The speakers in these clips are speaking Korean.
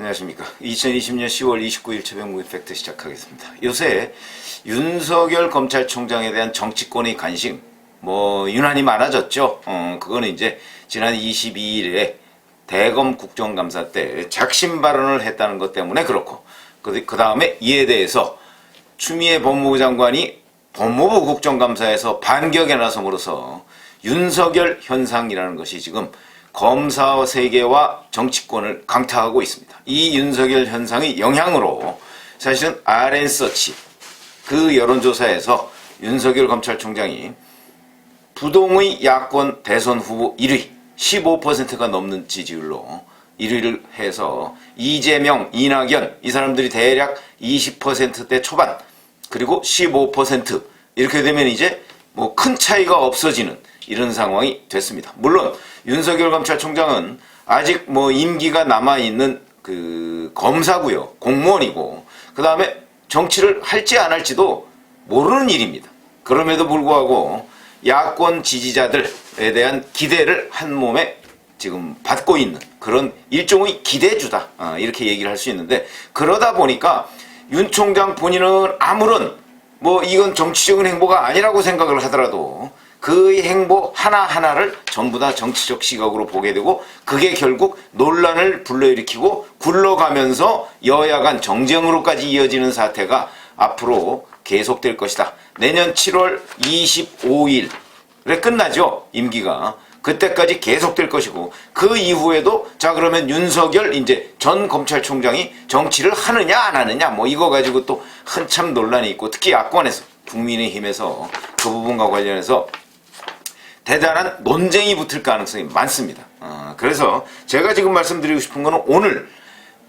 안녕하십니까. 2020년 10월 29일 최병무의 팩트 시작하겠습니다. 요새 윤석열 검찰총장에 대한 정치권의 관심 유난히 많아졌죠. 그거는 이제 지난 22일에 대검 국정감사 때 작심 발언을 했다는 것 때문에 그렇고, 그 다음에 이에 대해서 추미애 법무부 장관이 법무부 국정감사에서 반격에 나섬으로써 윤석열 현상이라는 것이 지금 검사 세계와 정치권을 강타하고 있습니다. 이 윤석열 현상의 영향으로 사실은 RN서치 그 여론조사에서 윤석열 검찰총장이 부동의 야권 대선 후보 1위 15%가 넘는 지지율로 1위를 해서 이재명, 이낙연 이 사람들이 대략 20%대 초반 그리고 15% 이렇게 되면 이제 큰 차이가 없어지는 이런 상황이 됐습니다. 물론 윤석열 검찰총장은 아직 임기가 남아있는 그 검사고요. 공무원이고 그 다음에 정치를 할지 안 할지도 모르는 일입니다. 그럼에도 불구하고 야권 지지자들에 대한 기대를 한 몸에 지금 받고 있는 그런 일종의 기대주다 이렇게 얘기를 할 수 있는데, 그러다 보니까 윤 총장 본인은 아무런 이건 정치적인 행보가 아니라고 생각을 하더라도 그의 행보 하나하나를 전부 다 정치적 시각으로 보게 되고, 그게 결국 논란을 불러일으키고 굴러가면서 여야 간 정쟁으로까지 이어지는 사태가 앞으로 계속될 것이다. 내년 7월 25일에 끝나죠, 임기가. 그때까지 계속될 것이고, 그 이후에도 자 그러면 윤석열 이제 전 검찰총장이 정치를 하느냐 안 하느냐 이거 가지고 또 한참 논란이 있고, 특히 야권에서 국민의힘에서 그 부분과 관련해서 대단한 논쟁이 붙을 가능성이 많습니다. 그래서 제가 지금 말씀드리고 싶은 거는 오늘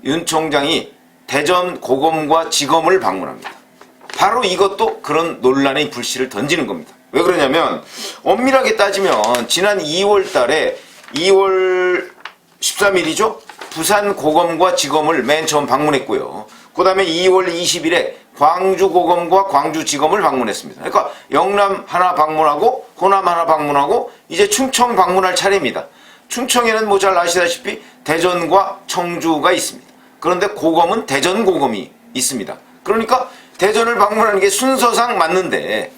윤 총장이 대전 고검과 지검을 방문합니다. 바로 이것도 그런 논란의 불씨를 던지는 겁니다. 왜 그러냐면 엄밀하게 따지면 지난 2월 달에 2월 13일이죠? 부산 고검과 지검을 맨 처음 방문했고요. 그 다음에 2월 20일에 광주고검과 광주지검을 방문했습니다. 그러니까 영남 하나 방문하고 호남 하나 방문하고 이제 충청 방문할 차례입니다. 충청에는 잘 아시다시피 대전과 청주가 있습니다. 그런데 고검은 대전고검이 있습니다. 그러니까 대전을 방문하는 게 순서상 맞는데,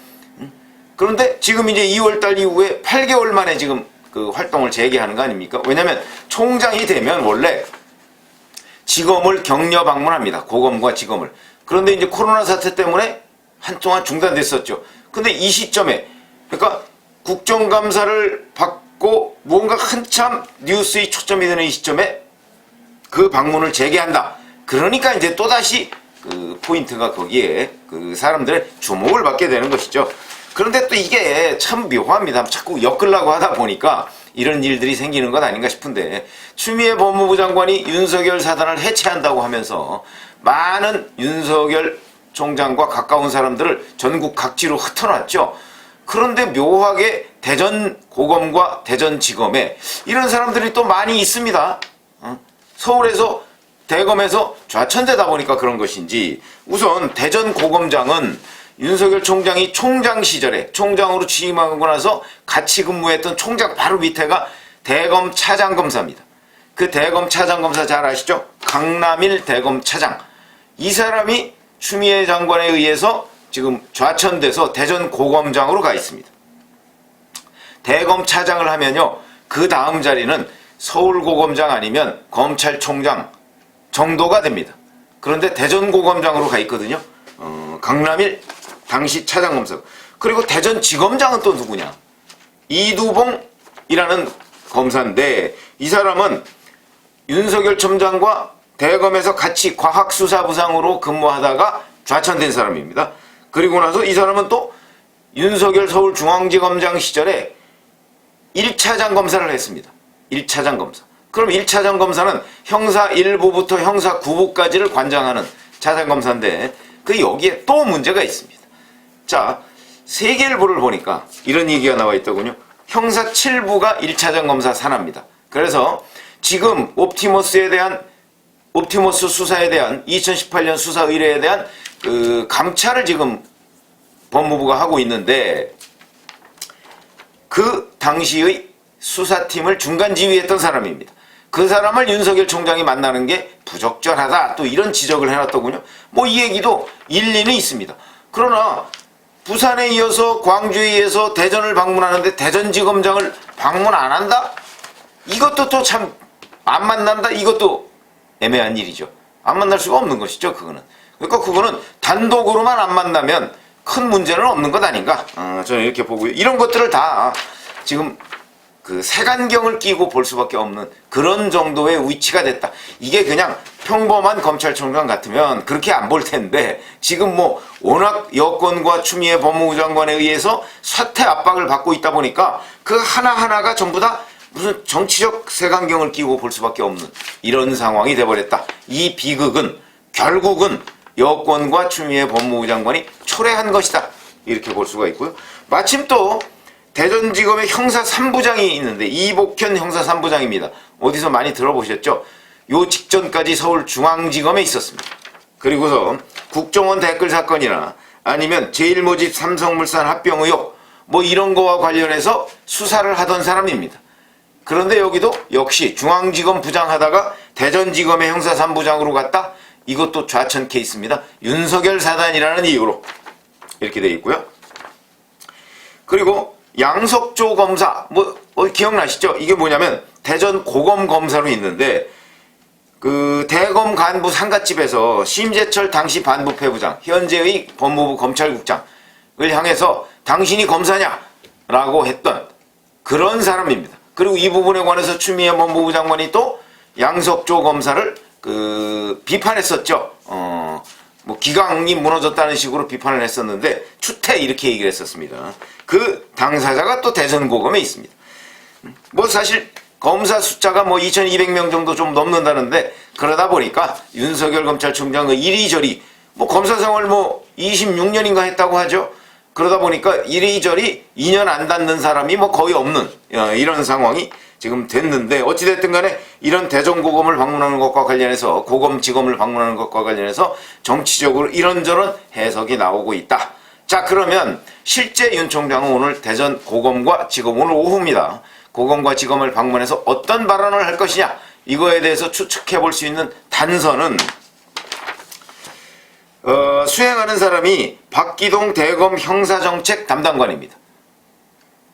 그런데 지금 이제 2월달 이후에 8개월 만에 지금 그 활동을 재개하는 거 아닙니까? 왜냐면 총장이 되면 원래 지검을 격려 방문합니다. 고검과 지검을. 그런데 이제 코로나 사태 때문에 한동안 중단됐었죠. 근데 이 시점에, 그러니까 국정감사를 받고 뭔가 한참 뉴스의 초점이 되는 이 시점에 그 방문을 재개한다. 그러니까 이제 또다시 그 포인트가 거기에 그 사람들의 주목을 받게 되는 것이죠. 그런데 또 이게 참 묘합니다. 자꾸 엮으려고 하다 보니까 이런 일들이 생기는 것 아닌가 싶은데, 추미애 법무부 장관이 윤석열 사단을 해체한다고 하면서 많은 윤석열 총장과 가까운 사람들을 전국 각지로 흩어놨죠. 그런데 묘하게 대전 고검과 대전 지검에 이런 사람들이 또 많이 있습니다. 서울에서 대검에서 좌천되다 보니까 그런 것인지, 우선 대전 고검장은 윤석열 총장이 총장 시절에 총장으로 취임하고 나서 같이 근무했던 총장 바로 밑에가 대검 차장검사입니다. 그 대검 차장검사 잘 아시죠? 강남일 대검 차장. 이 사람이 추미애 장관에 의해서 지금 좌천돼서 대전 고검장으로 가 있습니다. 대검 차장을 하면요, 그 다음 자리는 서울고검장 아니면 검찰총장 정도가 됩니다. 그런데 대전 고검장으로 가 있거든요. 강남일 당시 차장검사. 그리고 대전지검장은 또 누구냐? 이두봉이라는 검사인데, 이 사람은 윤석열 첨장과 대검에서 같이 과학수사부상으로 근무하다가 좌천된 사람입니다. 그리고 나서 이 사람은 또 윤석열 서울중앙지검장 시절에 1차장 검사를 했습니다. 1차장 검사. 그럼 1차장 검사는 형사 1부부터 형사 9부까지를 관장하는 차장검사인데, 여기에 또 문제가 있습니다. 자, 세계일보를 보니까 이런 얘기가 나와 있더군요. 형사 7부가 1차장 검사 산하입니다. 그래서 지금 옵티머스 수사에 대한 2018년 수사 의뢰에 대한 그 감찰을 지금 법무부가 하고 있는데, 그 당시의 수사팀을 중간 지휘했던 사람입니다. 그 사람을 윤석열 총장이 만나는 게 부적절하다. 또 이런 지적을 해놨더군요. 뭐 이 얘기도 일리는 있습니다. 그러나 부산에 이어서 광주에 이어서 대전을 방문하는데 대전지검장을 방문 안 한다? 이것도 또 참 안 만난다? 이것도 애매한 일이죠. 안 만날 수가 없는 것이죠, 그거는. 그러니까 그거는 단독으로만 안 만나면 큰 문제는 없는 것 아닌가? 저는 이렇게 보고요. 이런 것들을 다 지금 그 색안경을 끼고 볼 수밖에 없는 그런 정도의 위치가 됐다. 이게 그냥 평범한 검찰총장 같으면 그렇게 안 볼 텐데 지금 뭐 워낙 여권과 추미애 법무부 장관에 의해서 사퇴 압박을 받고 있다 보니까 그 하나하나가 전부 다 무슨 정치적 색안경을 끼고 볼 수밖에 없는 이런 상황이 돼버렸다. 이 비극은 결국은 여권과 추미애 법무부 장관이 초래한 것이다. 이렇게 볼 수가 있고요. 마침 또 대전지검의 형사 3부장이 있는데 이복현 형사 3부장입니다. 어디서 많이 들어보셨죠? 요 직전까지 서울중앙지검에 있었습니다. 그리고서 국정원 댓글 사건이나 아니면 제일모직 삼성물산 합병 의혹 뭐 이런 거와 관련해서 수사를 하던 사람입니다. 그런데 여기도 역시 중앙지검 부장 하다가 대전지검의 형사 3부장으로 갔다? 이것도 좌천 케이스입니다. 윤석열 사단이라는 이유로 이렇게 되어 있고요. 그리고 양석조 검사 뭐 기억나시죠? 이게 뭐냐면 대전 고검 검사로 있는데 그 대검 간부 상갓집에서 심재철 당시 반부패부장 현재의 법무부 검찰국장을 향해서 당신이 검사냐라고 했던 그런 사람입니다. 그리고 이 부분에 관해서 추미애 법무부 장관이 또 양석조 검사를 비판했었죠. 뭐 기강이 무너졌다는 식으로 비판을 했었는데 추태 이렇게 얘기를 했었습니다. 그 당사자가 또 대전고검에 있습니다. 뭐 사실 검사 숫자가 뭐 2200명 정도 좀 넘는다는데 그러다 보니까 윤석열 검찰총장의 이리저리 뭐 검사 생활 뭐 26년인가 했다고 하죠. 그러다 보니까 이리저리 2년 안 닿는 사람이 뭐 거의 없는 이런 상황이 지금 됐는데 어찌됐든 간에 이런 대전고검을 방문하는 것과 관련해서 고검지검을 방문하는 것과 관련해서 정치적으로 이런저런 해석이 나오고 있다. 자, 그러면 실제 윤 총장은 오늘 대전 고검과 지검 오늘 오후입니다. 고검과 지검을 방문해서 어떤 발언을 할 것이냐 이거에 대해서 추측해 볼 수 있는 단서는 수행하는 사람이 박기동 대검 형사정책 담당관입니다.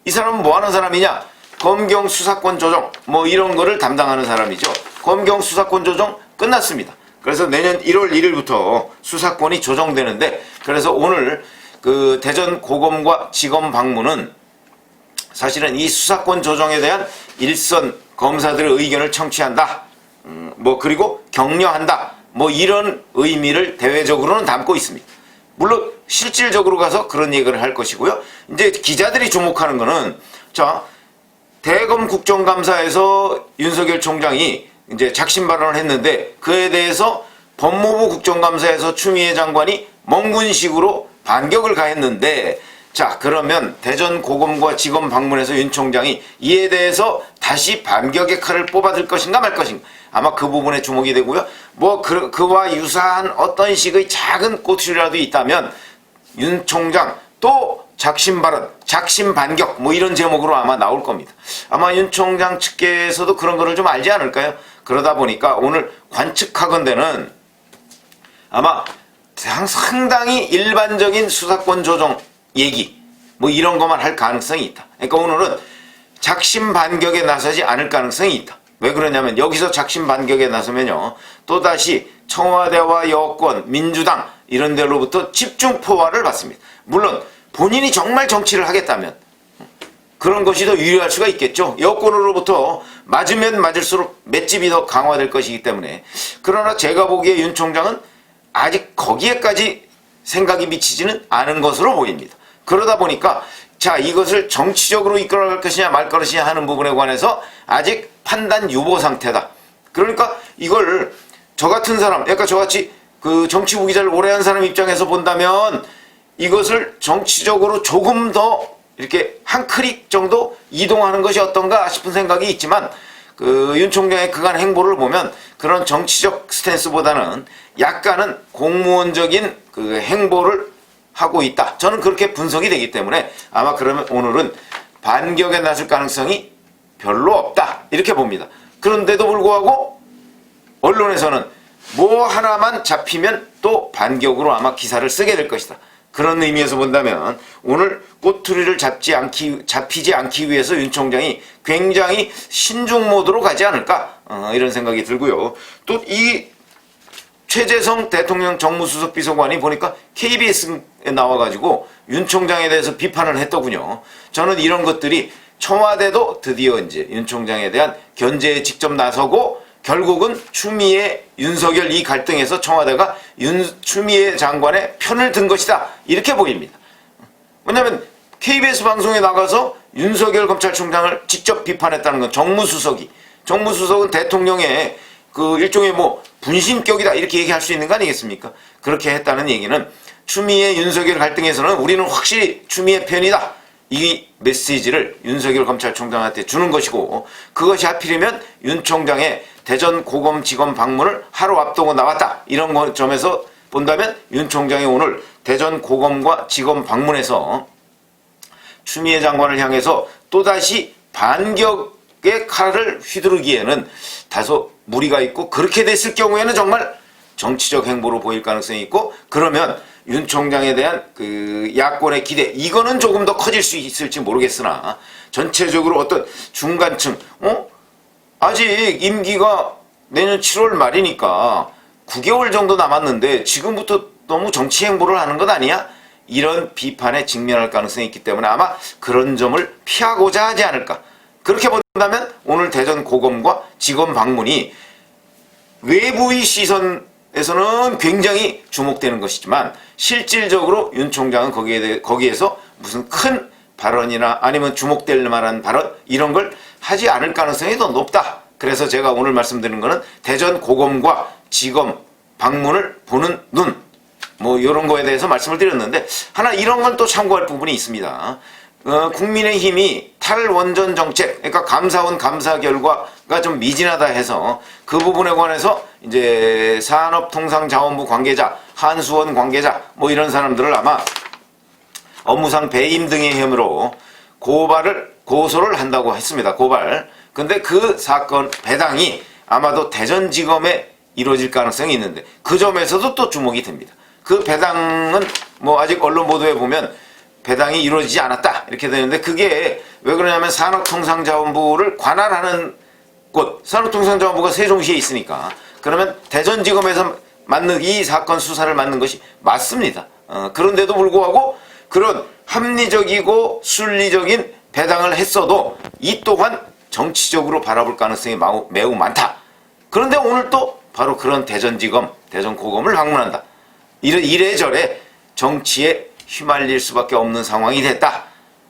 이 사람은 뭐 하는 사람이냐? 검경 수사권 조정 뭐 이런 거를 담당하는 사람이죠. 검경 수사권 조정 끝났습니다. 그래서 내년 1월 1일부터 수사권이 조정되는데 그래서 오늘 그 대전 고검과 지검 방문은 사실은 이 수사권 조정에 대한 일선 검사들의 의견을 청취한다. 뭐 그리고 격려한다. 뭐 이런 의미를 대외적으로는 담고 있습니다. 물론 실질적으로 가서 그런 얘기를 할 것이고요. 이제 기자들이 주목하는 거는 자 대검 국정감사에서 윤석열 총장이 이제 작심 발언을 했는데 그에 대해서 법무부 국정감사에서 추미애 장관이 멍군식으로 반격을 가했는데 자 그러면 대전 고검과 지검 방문해서 윤 총장이 이에 대해서 다시 반격의 칼을 뽑아들 것인가 말 것인가 아마 그 부분에 주목이 되고요. 뭐 그와 유사한 어떤 식의 작은 꼬투리라도 있다면 윤 총장 또 작심 발언, 작심 반격 뭐 이런 제목으로 아마 나올 겁니다. 아마 윤 총장 측에서도 그런 거를 좀 알지 않을까요? 그러다 보니까 오늘 관측하건대는 아마 상당히 일반적인 수사권 조정 얘기 뭐 이런 것만 할 가능성이 있다. 그러니까 오늘은 작심 반격에 나서지 않을 가능성이 있다. 왜 그러냐면 여기서 작심 반격에 나서면요 또다시 청와대와 여권, 민주당 이런 데로부터 집중 포화를 받습니다. 물론 본인이 정말 정치를 하겠다면 그런 것이 더 유리할 수가 있겠죠. 여권으로부터 맞으면 맞을수록 맷집이 더 강화될 것이기 때문에 그러나 제가 보기에 윤 총장은 아직 거기에까지 생각이 미치지는 않은 것으로 보입니다. 그러다 보니까 자 이것을 정치적으로 이끌어갈 것이냐 말 것이냐 하는 부분에 관해서 아직 판단 유보 상태다. 그러니까 이걸 저 같은 사람, 그러니까 저같이 그 정치부 기자를 오래 한 사람 입장에서 본다면 이것을 정치적으로 조금 더 이렇게 한 클릭 정도 이동하는 것이 어떤가 싶은 생각이 있지만 그 윤 총장의 그간 행보를 보면 그런 정치적 스탠스보다는 약간은 공무원적인 그 행보를 하고 있다. 저는 그렇게 분석이 되기 때문에 아마 그러면 오늘은 반격에 나설 가능성이 별로 없다. 이렇게 봅니다. 그런데도 불구하고 언론에서는 뭐 하나만 잡히면 또 반격으로 아마 기사를 쓰게 될 것이다. 그런 의미에서 본다면 오늘 꼬투리를 잡히지 않기 위해서 윤 총장이 굉장히 신중 모드로 가지 않을까 이런 생각이 들고요. 또 이 최재성 대통령 정무수석 비서관이 보니까 KBS에 나와가지고 윤 총장에 대해서 비판을 했더군요. 저는 이런 것들이 청와대도 드디어 이제 윤 총장에 대한 견제에 직접 나서고 결국은 추미애 윤석열 이 갈등에서 청와대가 추미애 장관의 편을 든 것이다 이렇게 보입니다. 왜냐하면 KBS 방송에 나가서 윤석열 검찰총장을 직접 비판했다는 건 정무수석은 대통령의 그 일종의 뭐 분신격이다 이렇게 얘기할 수 있는 거 아니겠습니까? 그렇게 했다는 얘기는 추미애 윤석열 갈등에서는 우리는 확실히 추미애 편이다. 이 메시지를 윤석열 검찰총장한테 주는 것이고 그것이 하필이면 윤 총장의 대전 고검지검 방문을 하루 앞두고 나왔다. 이런 점에서 본다면 윤 총장이 오늘 대전 고검과 지검 방문해서 추미애 장관을 향해서 또다시 반격의 칼을 휘두르기에는 다소 무리가 있고 그렇게 됐을 경우에는 정말 정치적 행보로 보일 가능성이 있고 그러면 윤 총장에 대한 그 야권의 기대 이거는 조금 더 커질 수 있을지 모르겠으나 전체적으로 어떤 중간층 아직 임기가 내년 7월 말이니까 9개월 정도 남았는데 지금부터 너무 정치 행보를 하는 것 아니야? 이런 비판에 직면할 가능성이 있기 때문에 아마 그런 점을 피하고자 하지 않을까. 그렇게 본다면 오늘 대전 고검과 지검 방문이 외부의 시선에서는 굉장히 주목되는 것이지만 실질적으로 윤 총장은 거기에서 무슨 큰 발언이나 아니면 주목될 만한 발언 이런 걸 하지 않을 가능성이 더 높다. 그래서 제가 오늘 말씀드리는 거는 대전 고검과 지검 방문을 보는 눈 뭐 이런 거에 대해서 말씀을 드렸는데 하나 이런 건 또 참고할 부분이 있습니다. 국민의힘이 탈원전 정책, 그러니까 감사원 감사 결과가 좀 미진하다 해서 그 부분에 관해서 이제 산업통상자원부 관계자, 한수원 관계자 뭐 이런 사람들을 아마 업무상 배임 등의 혐의로 고소를 한다고 했습니다. 고발. 근데 그 사건 배당이 아마도 대전지검에 이루어질 가능성이 있는데 그 점에서도 또 주목이 됩니다. 그 배당은 뭐 아직 언론 보도에 보면 배당이 이루어지지 않았다 이렇게 되는데 그게 왜 그러냐면 산업통상자원부를 관할하는 곳 산업통상자원부가 세종시에 있으니까 그러면 대전지검에서 맡는 이 사건 수사를 맡는 것이 맞습니다. 그런데도 불구하고 그런 합리적이고 순리적인 배당을 했어도 이 또한 정치적으로 바라볼 가능성이 매우 많다. 그런데 오늘 또 바로 그런 대전지검, 대전고검을 방문한다. 이래저래 정치에 휘말릴 수밖에 없는 상황이 됐다.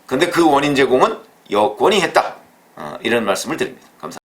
근데 그 원인 제공은 여권이 했다. 이런 말씀을 드립니다. 감사합니다.